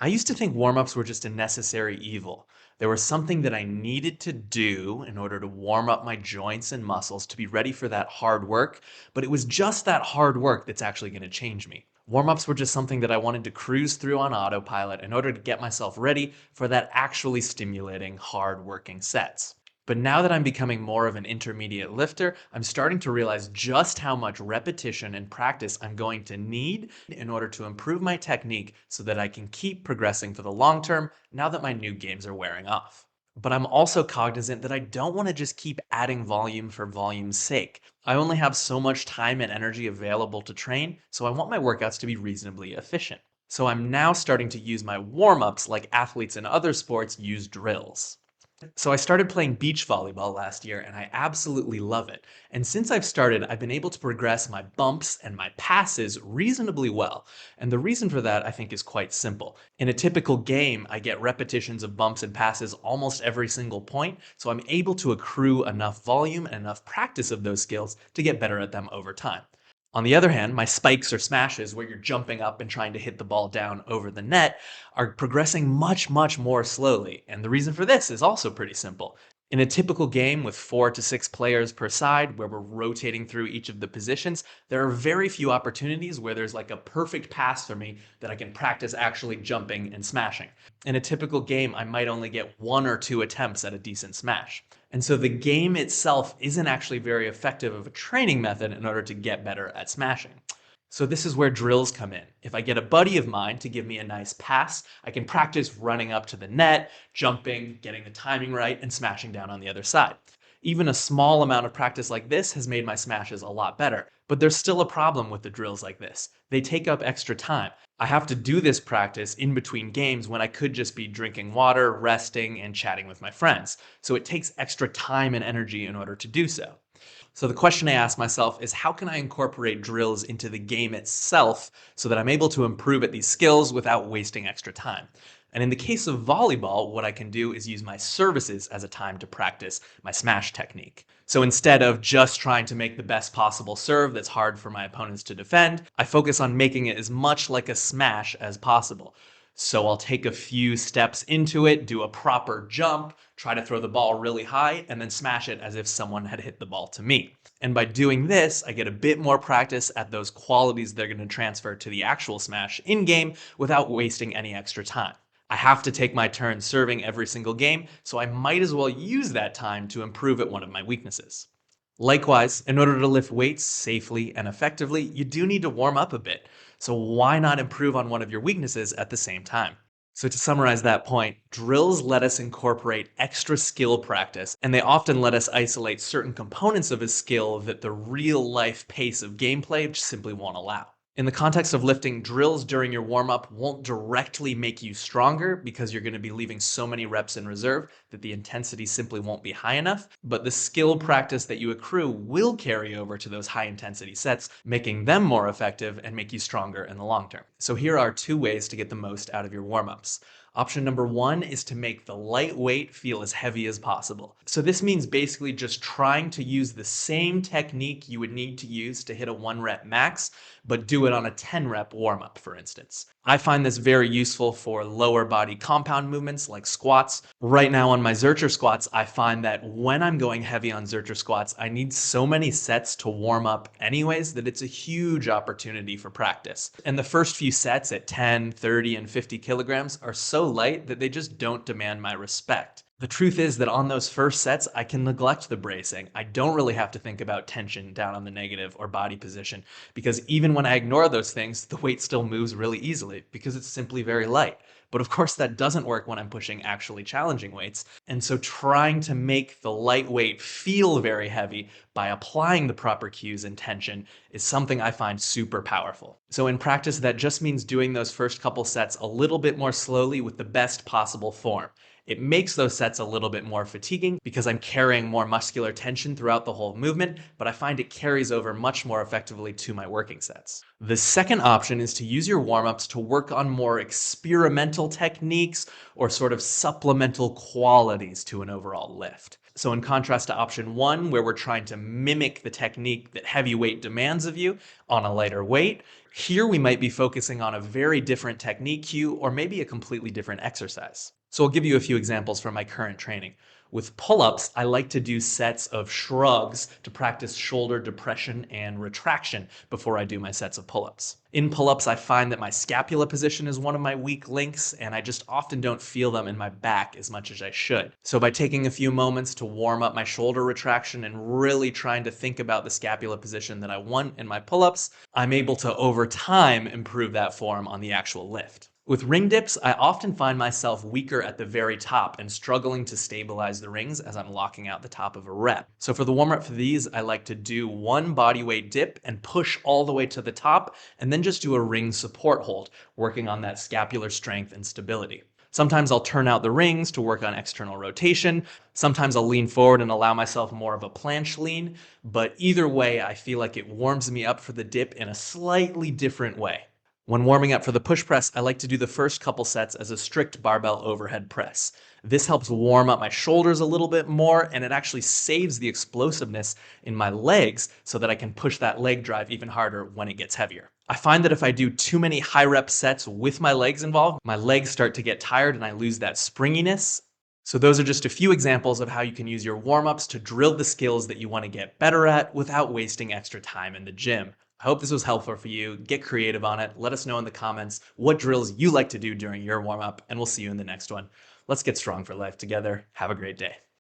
I used to think warm-ups were just a necessary evil. They were something that I needed to do in order to warm up my joints and muscles to be ready for that hard work, but it was just that hard work that's actually going to change me. Warm-ups were just something that I wanted to cruise through on autopilot in order to get myself ready for that actually stimulating, hard-working sets. But now that I'm becoming more of an intermediate lifter, I'm starting to realize just how much repetition and practice I'm going to need in order to improve my technique so that I can keep progressing for the long term now that my new games are wearing off. But I'm also cognizant that I don't want to just keep adding volume for volume's sake. I only have so much time and energy available to train, so I want my workouts to be reasonably efficient. So I'm now starting to use my warm ups like athletes in other sports use drills. So I started playing beach volleyball last year and I absolutely love it. And since I've started, I've been able to progress my bumps and my passes reasonably well. And the reason for that, I think, is quite simple. In a typical game, I get repetitions of bumps and passes almost every single point, so I'm able to accrue enough volume and enough practice of those skills to get better at them over time. On the other hand, my spikes or smashes, where you're jumping up and trying to hit the ball down over the net, are progressing much, much more slowly. And the reason for this is also pretty simple. In a typical game with 4 to 6 players per side, where we're rotating through each of the positions, there are very few opportunities where there's like a perfect pass for me that I can practice actually jumping and smashing. In a typical game, I might only get 1 or 2 attempts at a decent smash. And so the game itself isn't actually very effective of a training method in order to get better at smashing. So this is where drills come in. If I get a buddy of mine to give me a nice pass, I can practice running up to the net, jumping, getting the timing right, and smashing down on the other side. Even a small amount of practice like this has made my smashes a lot better. But there's still a problem with the drills like this. They take up extra time. I have to do this practice in between games when I could just be drinking water, resting, and chatting with my friends. So it takes extra time and energy in order to do so. So the question I ask myself is, how can I incorporate drills into the game itself so that I'm able to improve at these skills without wasting extra time? And in the case of volleyball, what I can do is use my services as a time to practice my smash technique. So instead of just trying to make the best possible serve that's hard for my opponents to defend, I focus on making it as much like a smash as possible. So I'll take a few steps into it, do a proper jump, try to throw the ball really high, and then smash it as if someone had hit the ball to me. And by doing this, I get a bit more practice at those qualities they're going to transfer to the actual smash in-game without wasting any extra time. I have to take my turn serving every single game, so I might as well use that time to improve at one of my weaknesses. Likewise, in order to lift weights safely and effectively, you do need to warm up a bit. So why not improve on one of your weaknesses at the same time? So to summarize that point, drills let us incorporate extra skill practice, and they often let us isolate certain components of a skill that the real life pace of gameplay just simply won't allow. In the context of lifting, drills during your warm-up won't directly make you stronger because you're going to be leaving so many reps in reserve that the intensity simply won't be high enough, but the skill practice that you accrue will carry over to those high-intensity sets, making them more effective and make you stronger in the long term. So here are 2 ways to get the most out of your warm-ups. Option number 1 is to make the lightweight feel as heavy as possible. So this means basically just trying to use the same technique you would need to use to hit a 1 rep max, but do it on a 10 rep warm-up, for instance. I find this very useful for lower body compound movements like squats. Right now on my Zercher squats, I find that when I'm going heavy on Zercher squats, I need so many sets to warm up anyways that it's a huge opportunity for practice. And the first few sets at 10, 30, and 50 kilograms are so light that they just don't demand my respect. The truth is that on those first sets, I can neglect the bracing. I don't really have to think about tension down on the negative or body position, because even when I ignore those things, the weight still moves really easily because it's simply very light. But of course, that doesn't work when I'm pushing actually challenging weights. And so trying to make the lightweight feel very heavy by applying the proper cues and tension is something I find super powerful. So in practice, that just means doing those first couple sets a little bit more slowly with the best possible form. It makes those sets a little bit more fatiguing because I'm carrying more muscular tension throughout the whole movement, but I find it carries over much more effectively to my working sets. The second option is to use your warm-ups to work on more experimental techniques or sort of supplemental qualities to an overall lift. So in contrast to option 1, where we're trying to mimic the technique that heavy weight demands of you on a lighter weight, Here we might be focusing on a very different technique cue or maybe a completely different exercise. So I'll give you a few examples from my current training. With pull-ups, I like to do sets of shrugs to practice shoulder depression and retraction before I do my sets of pull-ups. In pull-ups, I find that my scapula position is one of my weak links, and I just often don't feel them in my back as much as I should. So by taking a few moments to warm up my shoulder retraction and really trying to think about the scapula position that I want in my pull-ups, I'm able to, over time, improve that form on the actual lift. With ring dips, I often find myself weaker at the very top and struggling to stabilize the rings as I'm locking out the top of a rep. So for the warm up for these, I like to do one body weight dip and push all the way to the top, and then just do a ring support hold, working on that scapular strength and stability. Sometimes I'll turn out the rings to work on external rotation. Sometimes I'll lean forward and allow myself more of a planche lean. But either way, I feel like it warms me up for the dip in a slightly different way. When warming up for the push press, I like to do the first couple sets as a strict barbell overhead press. This helps warm up my shoulders a little bit more, and it actually saves the explosiveness in my legs so that I can push that leg drive even harder when it gets heavier. I find that if I do too many high rep sets with my legs involved, my legs start to get tired and I lose that springiness. So those are just a few examples of how you can use your warm-ups to drill the skills that you want to get better at without wasting extra time in the gym. I hope this was helpful for you. Get creative on it. Let us know in the comments what drills you like to do during your warm-up, and we'll see you in the next one. Let's get strong for life together. Have a great day.